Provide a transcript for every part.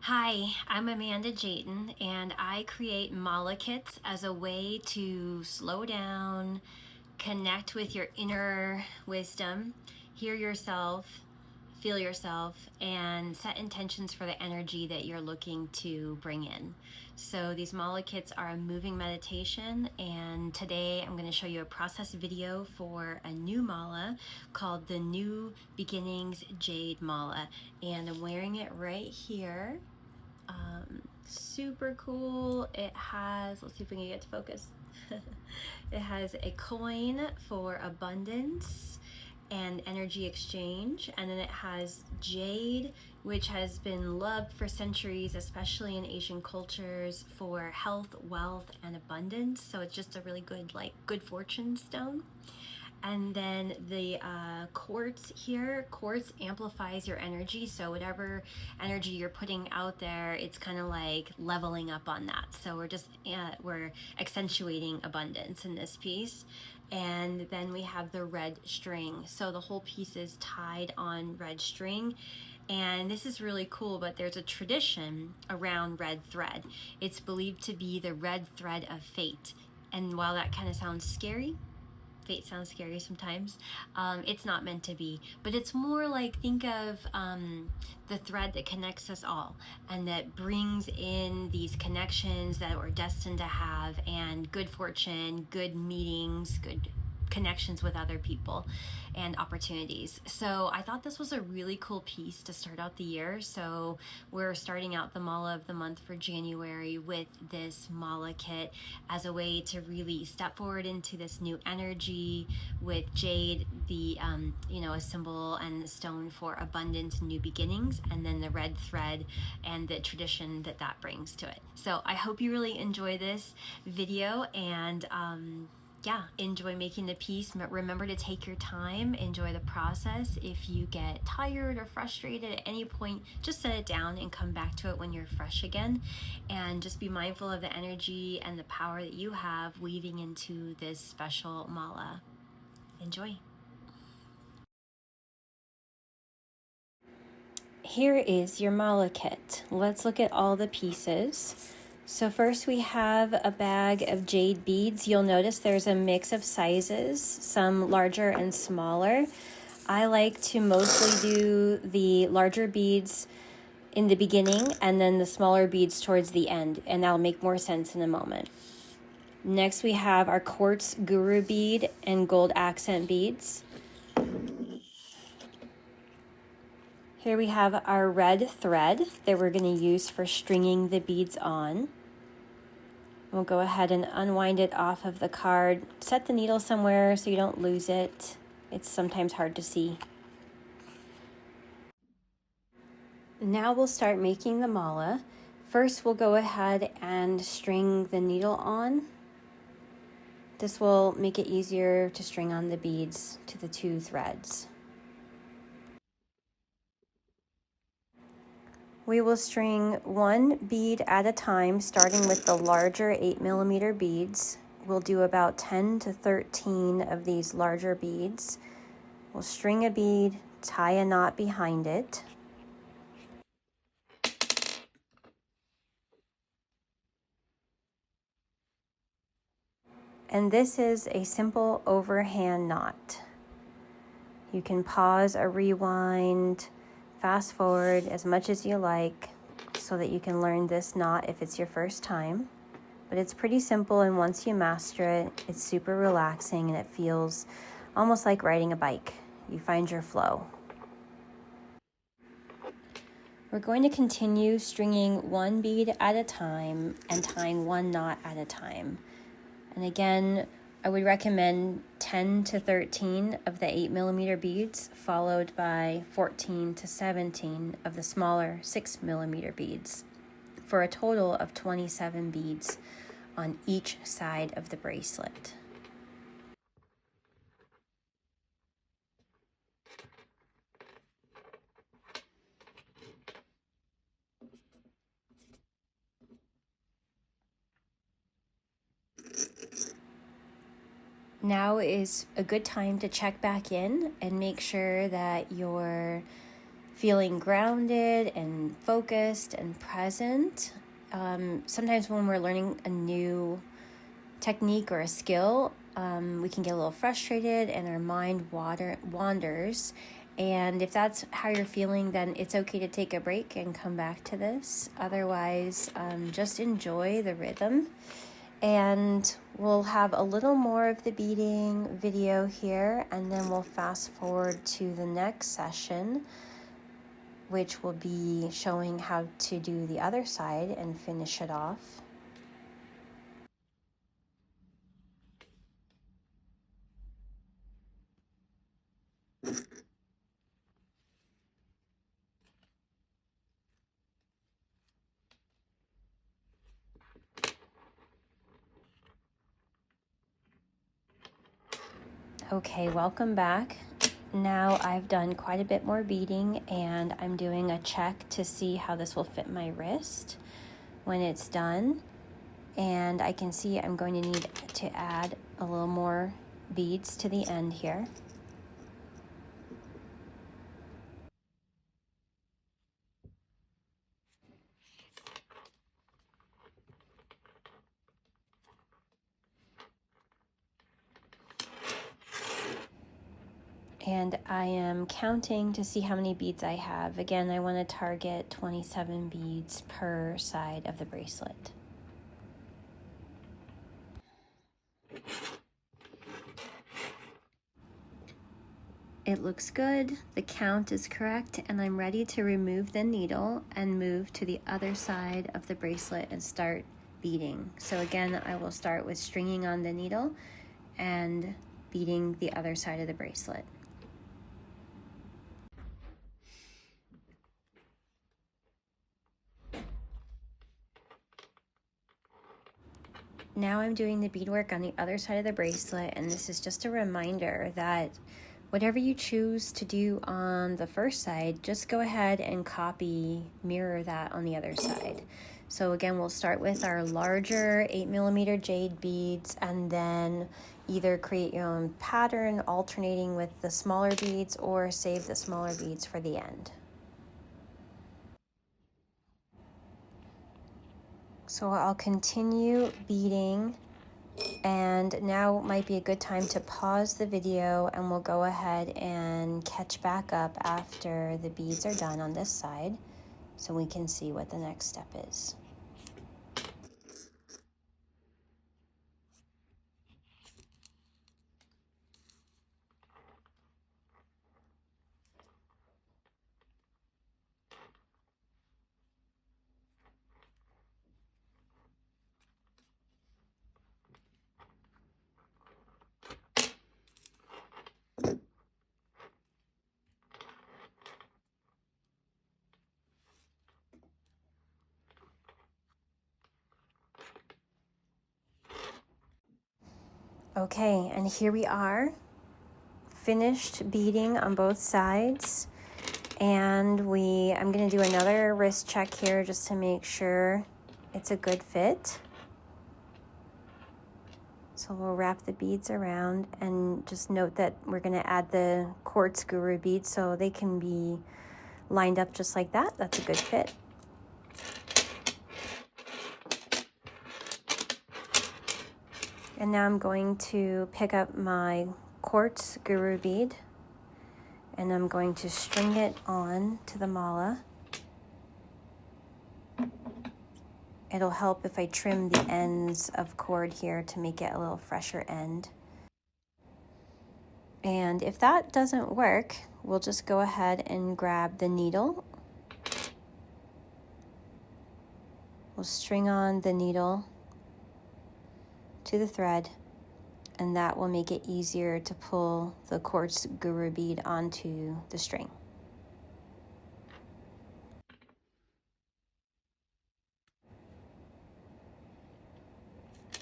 Hi, I'm Amanda Jayton, and I create mala kits as a way to slow down, connect with your inner wisdom, hear yourself, feel yourself, and set intentions for the energy that you're looking to bring in. So these mala kits are a moving meditation, and today I'm going to show you a process video for a new mala called the New Beginnings Jade Mala, and I'm wearing it right here. Super cool. It has, let's see if we can get to focus. It has a coin for abundance and energy exchange, and then it has jade, which has been loved for centuries, especially in Asian cultures, for health, wealth, and abundance. So it's just a really good, good fortune stone. And then the quartz here, quartz amplifies your energy. So whatever energy you're putting out there, it's kind of like leveling up on that. So we're accentuating abundance in this piece. And then we have the red string. So the whole piece is tied on red string. And this is really cool, but there's a tradition around red thread. It's believed to be the red thread of fate. And while that kind of sounds scary, fate sounds scary sometimes, it's not meant to be, but it's more like, think of the thread that connects us all and that brings in these connections that we're destined to have, and good fortune, good meetings, good connections with other people, and opportunities. So I thought this was a really cool piece to start out the year. So we're starting out the mala of the month for January with this mala kit as a way to really step forward into this new energy with jade, the a symbol and the stone for abundance and new beginnings, and then the red thread and the tradition that brings to it. So I hope you really enjoy this video, and enjoy making the piece. Remember to take your time, enjoy the process. If you get tired or frustrated at any point, just set it down and come back to it when you're fresh again. And just be mindful of the energy and the power that you have weaving into this special mala. Enjoy. Here is your mala kit. Let's look at all the pieces. So first we have a bag of jade beads. You'll notice there's a mix of sizes, some larger and smaller. I like to mostly do the larger beads in the beginning and then the smaller beads towards the end, and that'll make more sense in a moment. Next we have our quartz guru bead and gold accent beads. Here we have our red thread that we're going to use for stringing the beads on. We'll go ahead and unwind it off of the card. Set the needle somewhere so you don't lose it. It's sometimes hard to see. Now we'll start making the mala. First, we'll go ahead and string the needle on. This will make it easier to string on the beads to the two threads. We will string one bead at a time, starting with the larger 8mm beads. We'll do about 10 to 13 of these larger beads. We'll string a bead, tie a knot behind it. And this is a simple overhand knot. You can pause or rewind, fast forward as much as you like so that you can learn this knot if it's your first time. But it's pretty simple, and once you master it, it's super relaxing and it feels almost like riding a bike. You find your flow. We're going to continue stringing one bead at a time and tying one knot at a time. And again, I would recommend 10 to 13 of the 8mm beads, followed by 14 to 17 of the smaller 6mm beads, for a total of 27 beads on each side of the bracelet. Now is a good time to check back in and make sure that your feeling grounded and focused and present. Sometimes when we're learning a new technique or a skill, we can get a little frustrated and our mind wanders. And if that's how you're feeling, then it's okay to take a break and come back to this. Otherwise, just enjoy the rhythm. And we'll have a little more of the beading video here, and then we'll fast forward to the next session, which will be showing how to do the other side and finish it off. Okay, welcome back. Now I've done quite a bit more beading, and I'm doing a check to see how this will fit my wrist when it's done. And I can see I'm going to need to add a little more beads to the end here. And I am counting to see how many beads I have. Again, I want to target 27 beads per side of the bracelet. It looks good, the count is correct, and I'm ready to remove the needle and move to the other side of the bracelet and start beading. So again, I will start with stringing on the needle and beading the other side of the bracelet. Now I'm doing the beadwork on the other side of the bracelet, and this is just a reminder that whatever you choose to do on the first side, just go ahead and mirror that on the other side. So again, we'll start with our larger 8mm jade beads, and then either create your own pattern alternating with the smaller beads, or save the smaller beads for the end. So I'll continue beading, and now might be a good time to pause the video, and we'll go ahead and catch back up after the beads are done on this side so we can see what the next step is. Okay, and here we are, finished beading on both sides, and I'm going to do another wrist check here just to make sure it's a good fit. So we'll wrap the beads around, and just note that we're going to add the quartz guru beads so they can be lined up just like that. That's a good fit. And now I'm going to pick up my quartz guru bead, and I'm going to string it on to the mala. It'll help if I trim the ends of cord here to make it a little fresher end. And if that doesn't work, we'll just go ahead and grab the needle. We'll string on the needle to the thread, and that will make it easier to pull the quartz guru bead onto the string.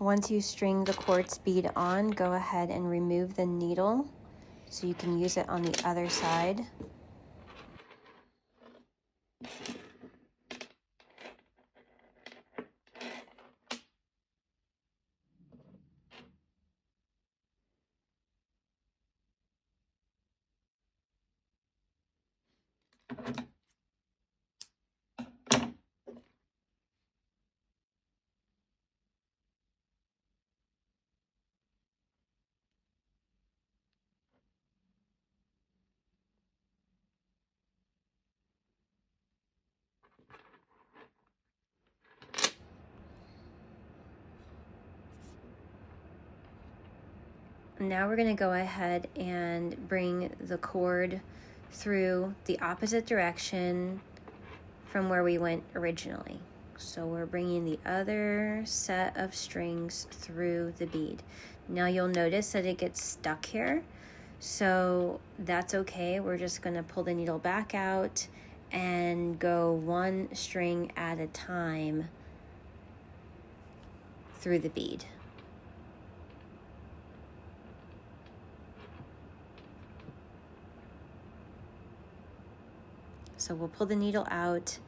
Once you string the quartz bead on, go ahead and remove the needle so you can use it on the other side. Now we're going to go ahead and bring the cord through the opposite direction from where we went originally. So we're bringing the other set of strings through the bead. Now you'll notice that it gets stuck here. So that's okay. We're just going to pull the needle back out and go one string at a time through the bead. So we'll pull the needle out,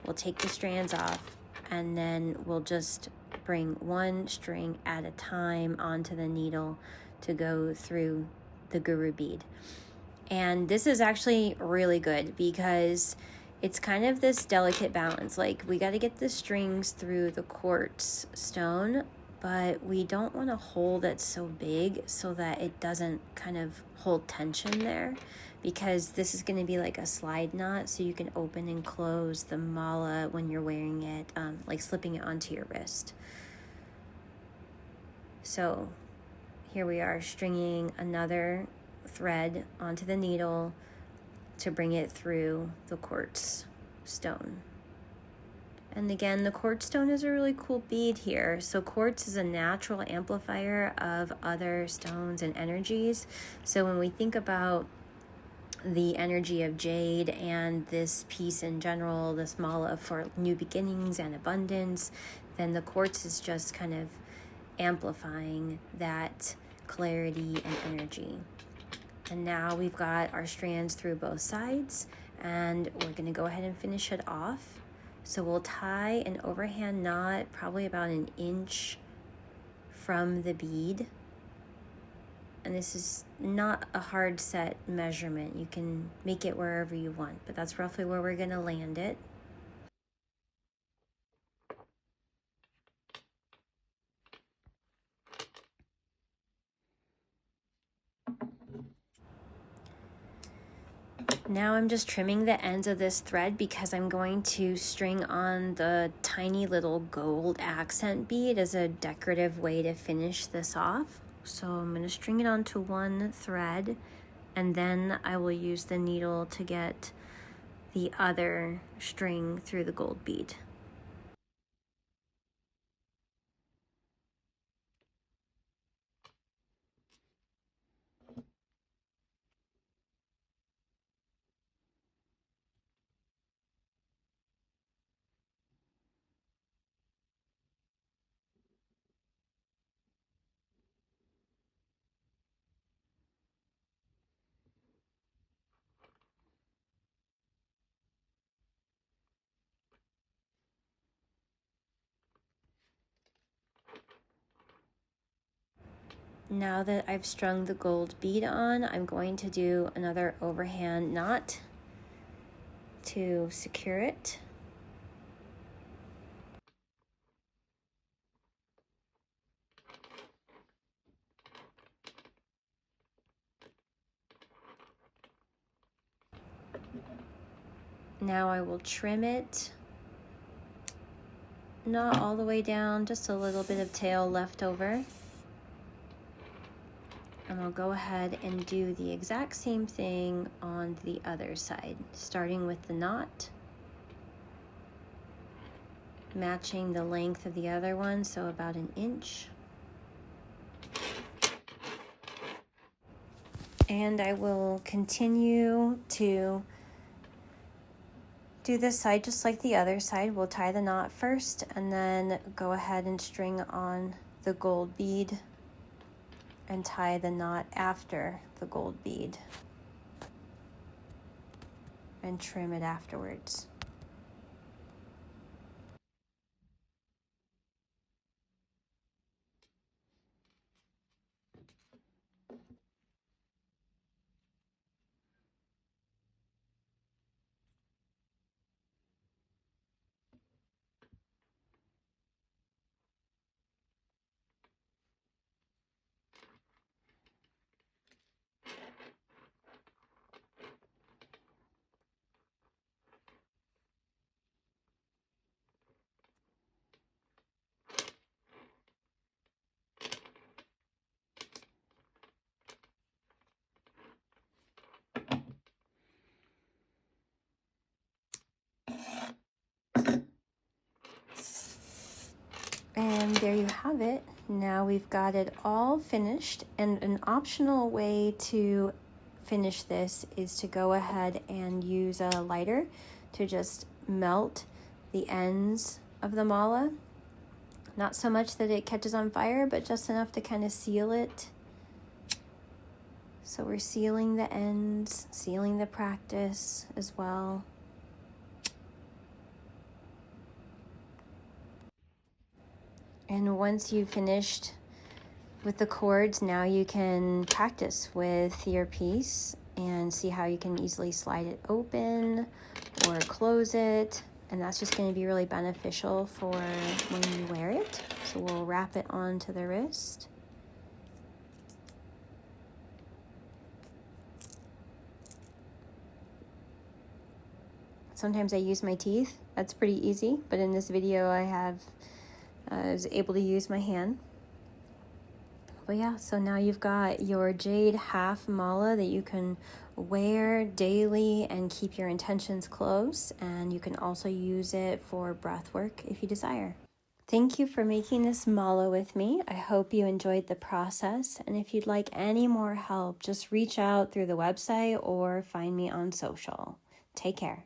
we'll take the strands off, and then we'll just bring one string at a time onto the needle to go through the guru bead. And this is actually really good because it's kind of this delicate balance. Like, we got to get the strings through the quartz stone, but we don't want to hold it so big so that it doesn't kind of hold tension there, because this is going to be like a slide knot, so you can open and close the mala when you're wearing it, like slipping it onto your wrist. So here we are stringing another thread onto the needle to bring it through the quartz stone. And again, the quartz stone is a really cool bead here. So quartz is a natural amplifier of other stones and energies. So when we think about the energy of jade and this piece in general, this mala for new beginnings and abundance, then the quartz is just kind of amplifying that clarity and energy. And now we've got our strands through both sides, and we're going to go ahead and finish it off. So we'll tie an overhand knot probably about an inch from the bead. And this is not a hard set measurement. You can make it wherever you want, but that's roughly where we're going to land it. Now I'm just trimming the ends of this thread because I'm going to string on the tiny little gold accent bead as a decorative way to finish this off. So I'm going to string it onto one thread, and then I will use the needle to get the other string through the gold bead. Now that I've strung the gold bead on, I'm going to do another overhand knot to secure it. Now I will trim it, not all the way down, just a little bit of tail left over. And I'll go ahead and do the exact same thing on the other side, starting with the knot, matching the length of the other one, so about an inch. And I will continue to do this side just like the other side. We'll tie the knot first and then go ahead and string on the gold bead and tie the knot after the gold bead and trim it afterwards. And there you have it. Now we've got it all finished, and an optional way to finish this is to go ahead and use a lighter to just melt the ends of the mala. Not so much that it catches on fire, but just enough to kind of seal it. So we're sealing the ends, sealing the practice as well. And once you've finished with the cords, now you can practice with your piece and see how you can easily slide it open or close it. And that's just going to be really beneficial for when you wear it. So we'll wrap it onto the wrist. Sometimes I use my teeth. That's pretty easy. But in this video, I was able to use my hand. But yeah, so now you've got your jade half mala that you can wear daily and keep your intentions close. And you can also use it for breath work if you desire. Thank you for making this mala with me. I hope you enjoyed the process. And if you'd like any more help, just reach out through the website or find me on social. Take care.